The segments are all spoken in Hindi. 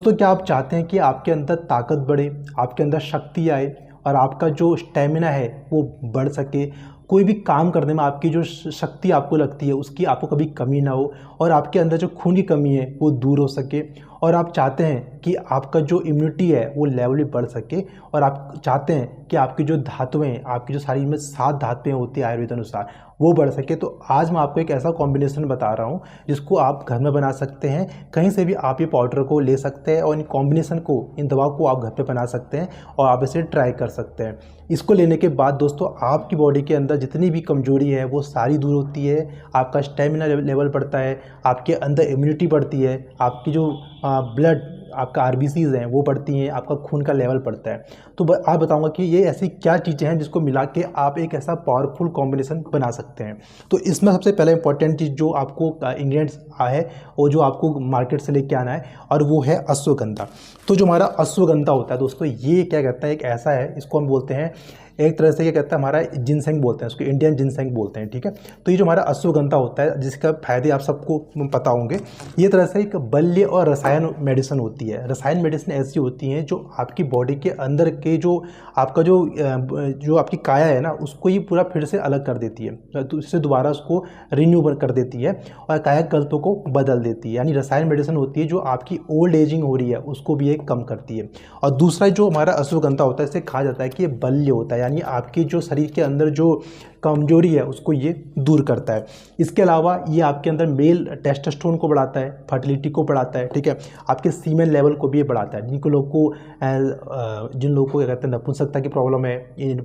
तो क्या आप चाहते हैं कि आपके अंदर ताकत बढ़े, आपके अंदर शक्ति आए और आपका जो स्टेमिना है वो बढ़ सके, कोई भी काम करने में आपकी जो शक्ति आपको लगती है उसकी आपको कभी कमी ना हो और आपके अंदर जो खून की कमी है वो दूर हो सके, और आप चाहते हैं कि आपका जो इम्यूनिटी है वो लेवल भी बढ़ सके, और आप चाहते हैं कि आपकी जो धातुएं, आपकी जो शरीर में 7 धातुएं होती है आयुर्वेद अनुसार, वो बढ़ सके। तो आज मैं आपको एक ऐसा कॉम्बिनेशन बता रहा हूँ जिसको आप घर में बना सकते हैं, कहीं से भी आप ये पाउडर को ले सकते हैं और इन कॉम्बिनेशन को, इन दवा को आप घर पे बना सकते हैं और आप इसे ट्राई कर सकते हैं। इसको लेने के बाद दोस्तों आपकी बॉडी के अंदर जितनी भी कमजोरी है वो सारी दूर होती है, आपका स्टेमिना लेवल बढ़ता है, आपके अंदर इम्यूनिटी बढ़ती है, आपकी जो ब्लड, आपका आरबीसीज हैं वो बढ़ती हैं, आपका खून का लेवल बढ़ता है। तो आप बताऊंगा कि ये ऐसी क्या चीज़ें हैं जिसको मिला के आप एक ऐसा पावरफुल कॉम्बिनेशन बना सकते हैं। तो इसमें सबसे पहले इंपॉर्टेंट चीज़ जो आपको इंग्रेडिएंट्स है और जो आपको मार्केट से लेके आना है, और वो है अश्वगंधा। तो जो हमारा अश्वगंधा होता है दोस्तों, ये क्या कहता है, एक ऐसा है, इसको हम बोलते हैं एक तरह से, क्या कहता है, हमारा जिनसेंग बोलते हैं इसको, इंडियन जिनसेंग बोलते हैं, ठीक है। तो ये जो हमारा अश्वगंधा होता है जिसका फायदे आप सबको पता होंगे, ये तरह से एक बल्य और रसायन मेडिसिन होती है। रसायन मेडिसिन ऐसी होती हैं जो आपकी बॉडी के अंदर के जो आपका जो आपकी काया है ना, उसको ये पूरा फिर से अलग कर देती है, तो इससे दोबारा उसको रिन्यू कर देती है और कायाकल्पों को बदल देती है। यानी रसायन मेडिसिन होती है जो आपकी ओल्ड एजिंग हो रही है उसको भी ये कम करती है। और दूसरा जो हमारा अश्वगंधा होता है, इससे कहा जाता है कि ये बल्य होता है, यानी आपकी जो शरीर के अंदर जो कमजोरी है उसको ये दूर करता है। इसके अलावा ये आपके अंदर मेल टेस्टोस्टेरोन को बढ़ाता है, फर्टिलिटी को बढ़ाता है, ठीक है, आपके सीमेन लेवल को भी ये बढ़ाता है। जिन लोगों को क्या कहते हैं, नपुंसकता की प्रॉब्लम है,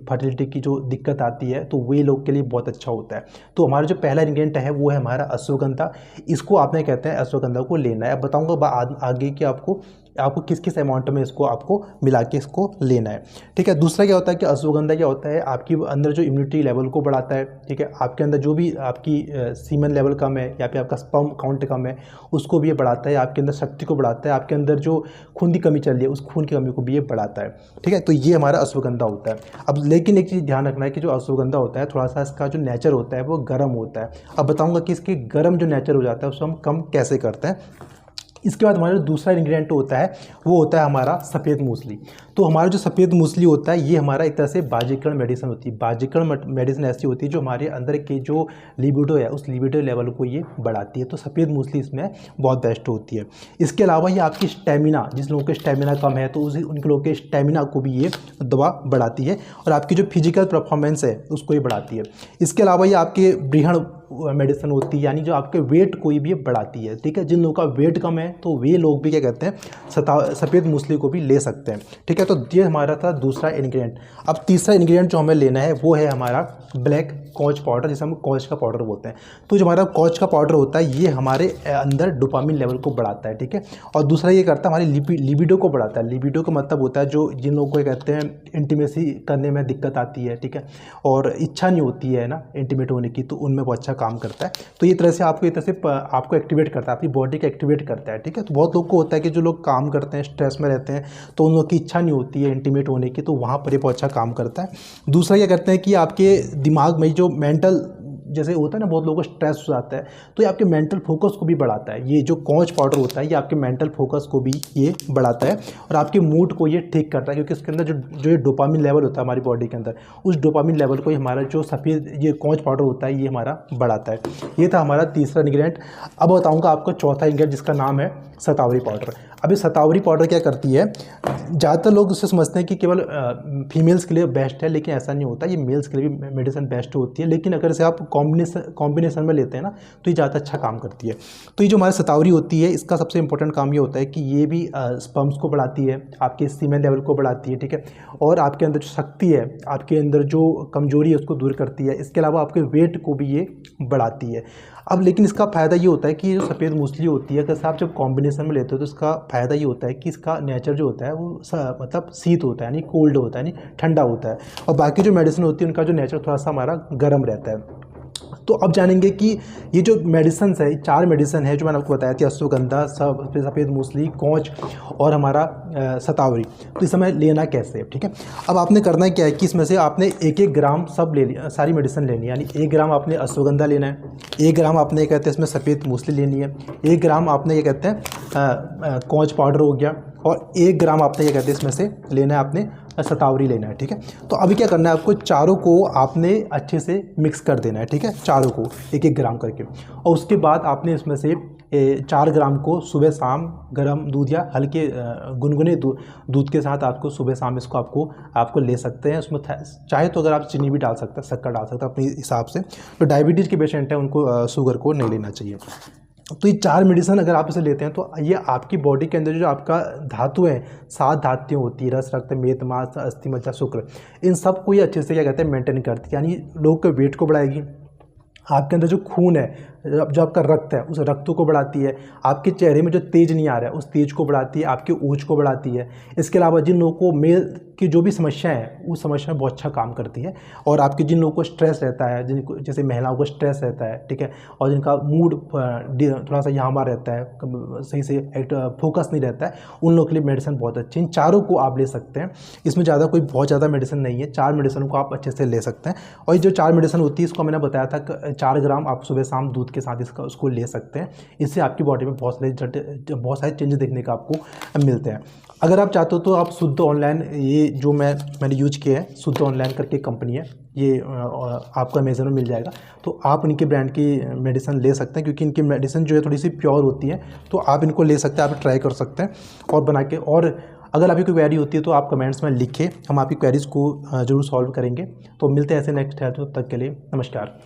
फर्टिलिटी की जो दिक्कत आती है, तो वे लोग के लिए बहुत अच्छा होता है। तो हमारा जो पहला इंग्रेडिएंट है वो है हमारा अश्वगंधा। इसको आपने कहते हैं अश्वगंधा को लेना है। अब बताऊंगा आगे कि आपको किस किस अमाउंट में इसको आपको मिला के इसको लेना है, ठीक है। दूसरा क्या होता है कि अश्वगंधा क्या होता है, आपकी अंदर जो इम्यूनिटी लेवल को बढ़ाता है, ठीक है, आपके अंदर जो भी आपकी सीमेन लेवल कम है या फिर आपका स्पर्म काउंट कम है उसको भी ये बढ़ाता है, आपके अंदर शक्ति को बढ़ाता है, आपके अंदर जो खून की कमी चल रही है उस खून की कमी को भी ये बढ़ाता है, ठीक है। तो ये हमारा अश्वगंधा होता है। अब लेकिन एक चीज़ ध्यान रखना है कि जो अश्वगंधा होता है थोड़ा सा इसका जो नेचर होता है वो गर्म होता है। अब बताऊँगा कि इसके गर्म जो नेचर हो जाता है उसको हम कम कैसे करते हैं। इसके बाद हमारा दूसरा इंग्रेडिएंट होता है वो होता है हमारा सफ़ेद मूसली। तो हमारा जो सफ़ेद मूसली होता है ये हमारा एक तरह से बाजीकरण मेडिसिन होती है। बाजीकरण मेडिसिन ऐसी होती है जो हमारे अंदर के जो लिबिडो है उस लिबिडो लेवल को ये बढ़ाती है। तो सफ़ेद मूसली इसमें बहुत बेस्ट होती है। इसके अलावा ये आपकी स्टेमिना, जिस लोगों के स्टेमिना कम है तो उनके लोगों के स्टेमिना को भी ये दवा बढ़ाती है और आपकी जो फिजिकल परफॉर्मेंस है उसको ये बढ़ाती है। इसके अलावा ये आपके बृहण मेडिसिन होती है, यानी जो आपके वेट को भी बढ़ाती है, ठीक है। जिन लोगों का वेट कम है तो वे लोग भी क्या कहते हैं सफ़ेद मूसली को भी ले सकते हैं, ठीक है। तो ये हमारा था दूसरा इंग्रेडिएंट। अब तीसरा इंग्रेडिएंट जो हमें लेना है वो है हमारा ब्लैक कॉच पाउडर, जिसे हम कॉच का पाउडर बोलते हैं। तो जो हमारा कॉच का पाउडर होता है ये हमारे अंदर डोपामिन लेवल को बढ़ाता है, ठीक है। और दूसरा ये करता है हमारी लिबिडो को बढ़ाता है। लिबिडो का मतलब होता है जो जिन लोगों को कहते हैं इंटीमेसी करने में दिक्कत आती है, ठीक है, और इच्छा नहीं होती है ना इंटीमेट होने की, तो उनमें बहुत अच्छा काम करता है। तो ये तरह से आपको एक्टिवेट करता है, आपकी बॉडी को एक्टिवेट करता है, ठीक है। तो बहुत लोग को होता है कि जो लोग काम करते हैं, स्ट्रेस में रहते हैं, तो उन लोगों की इच्छा नहीं होती है इंटीमेट होने की, तो वहाँ पर ये बहुत अच्छा काम करता है। दूसरा ये करते हैं कि आपके दिमाग में जो मेंटल जैसे होता है ना, बहुत लोगों को स्ट्रेस हो जाता है, तो ये आपके मेंटल फोकस को भी बढ़ाता है। ये जो कॉच पाउडर होता है ये आपके मेंटल फोकस को भी ये बढ़ाता है और आपके मूड को ये ठीक करता है, क्योंकि इसके अंदर जो ये डोपामिन लेवल होता है हमारी बॉडी के अंदर, उस डोपामिन लेवल को हमारा जो सफ़ेद ये कॉच पाउडर होता है ये हमारा बढ़ाता है। ये था हमारा तीसरा इंग्रेडिएंट। अब बताऊँगा आपको चौथा इंग्रेडिएंट जिसका नाम है शतावरी पाउडर। अब ये शतावरी पाउडर क्या करती है, ज़्यादातर लोग उससे समझते हैं कि केवल फीमेल्स के लिए बेस्ट है, लेकिन ऐसा नहीं होता, ये मेल्स के लिए भी मेडिसिन बेस्ट होती है। लेकिन अगर इसे आप कॉम्बिनेशन में लेते हैं ना तो ये ज़्यादा अच्छा काम करती है। तो ये जो हमारी शतावरी होती है इसका सबसे इंपॉर्टेंट काम ये होता है कि ये भी स्पर्म्स को बढ़ाती है, आपके सीमेन लेवल को बढ़ाती है, ठीक है, और आपके अंदर जो शक्ति है, आपके अंदर जो कमजोरी है उसको दूर करती है। इसके अलावा आपके वेट को भी ये बढ़ाती है। अब लेकिन इसका फ़ायदा ये होता है कि ये जो सफ़ेद मूसली होती है अगर आप जब कॉम्बिनेशन में लेते हो तो इसका फ़ायदा ये होता है कि इसका नेचर जो होता है वो मतलब शीत होता है, यानी कोल्ड होता है, यानी ठंडा होता है, और बाकी जो मेडिसिन होती है उनका जो नेचर थोड़ा सा हमारा गर्म रहता है। तो अब जानेंगे कि ये जो मेडिसिन है, 4 मेडिसिन है जो मैंने आपको बताया थी, अश्वगंधा, सफ़ेद मूसली, कॉच और हमारा शतावरी, तो इस समय लेना कैसे है, ठीक है। अब आपने करना क्या है कि इसमें से आपने 1-1 ग्राम सब ले लिया, सारी मेडिसिन लेनी है। यानी 1 ग्राम आपने अश्वगंधा लेना है, 1 ग्राम आपने कहते हैं इसमें सफ़ेद मूसली लेनी है, 1 ग्राम आपने ये कहते हैं कॉच पाउडर हो गया, और 1 ग्राम आपने क्या कहते हैं इसमें से लेना है, आपने शतावरी लेना है, ठीक है। तो अभी क्या करना है आपको, चारों को आपने अच्छे से मिक्स कर देना है, ठीक है, चारों को 1-1 ग्राम करके। और उसके बाद आपने इसमें से 4 ग्राम को सुबह शाम गर्म दूध या हल्के गुनगुने दूध के साथ आपको सुबह शाम इसको आपको ले सकते हैं। उसमें चाहे तो अगर आप चीनी भी डाल सकते हैं, शक्कर डाल सकते हैं अपने हिसाब से। तो डायबिटीज़ के पेशेंट हैं उनको शुगर को नहीं लेना चाहिए। तो ये 4 मेडिसिन अगर आप इसे लेते हैं तो ये आपकी बॉडी के अंदर जो आपका धातु है, 7 धातुएं होती है, रस, रक्त, मेद, मांस, अस्थि, मज्जा, शुक्र, इन सब को ये अच्छे से क्या कहते हैं मेंटेन करती है। यानी लोग के वेट को बढ़ाएगी, आपके अंदर जो खून है, जो आपका रक्त है, उस रक्त को बढ़ाती है, आपके चेहरे में जो तेज नहीं आ रहा है उस तेज को बढ़ाती है, आपके ओज को बढ़ाती है। इसके अलावा जिन लोगों को मेल की जो भी समस्याएं हैं उस समस्या में बहुत अच्छा काम करती है। और आपके जिन लोगों को स्ट्रेस रहता है, जिनको जैसे महिलाओं को स्ट्रेस रहता है, ठीक है, और जिनका मूड थोड़ा सा यहाँ रहता है, सही से फोकस नहीं रहता है, उन लोगों के लिए मेडिसिन बहुत अच्छी है। इन चारों को आप ले सकते हैं, इसमें ज़्यादा कोई बहुत ज़्यादा मेडिसिन नहीं है, 4 मेडिसिन को आप अच्छे से ले सकते हैं। और ये जो 4 मेडिसिन होती है इसको मैंने बताया था 4 ग्राम आप सुबह शाम दूध के साथ उसको ले सकते हैं। इससे आपकी बॉडी में बहुत सारे चेंजेस देखने का आपको मिलते हैं। अगर आप चाहते हो तो आप शुद्ध ऑनलाइन, ये जो मैंने यूज किया है, शुद्ध ऑनलाइन करके कंपनी है, ये आपको अमेज़न में मिल जाएगा। तो आप इनके ब्रांड की मेडिसिन ले सकते हैं, क्योंकि इनकी मेडिसिन जो है थोड़ी सी प्योर होती है। तो आप इनको ले सकते हैं, आप ट्राई कर सकते हैं और बना के। और अगर आपकी कोई क्वेरी होती है तो आप कमेंट्स में लिखें, हम आपकी क्वेरीज़ को ज़रूर सॉल्व करेंगे। तो मिलते हैं ऐसे नेक्स्ट है, तो तब तक के लिए नमस्कार।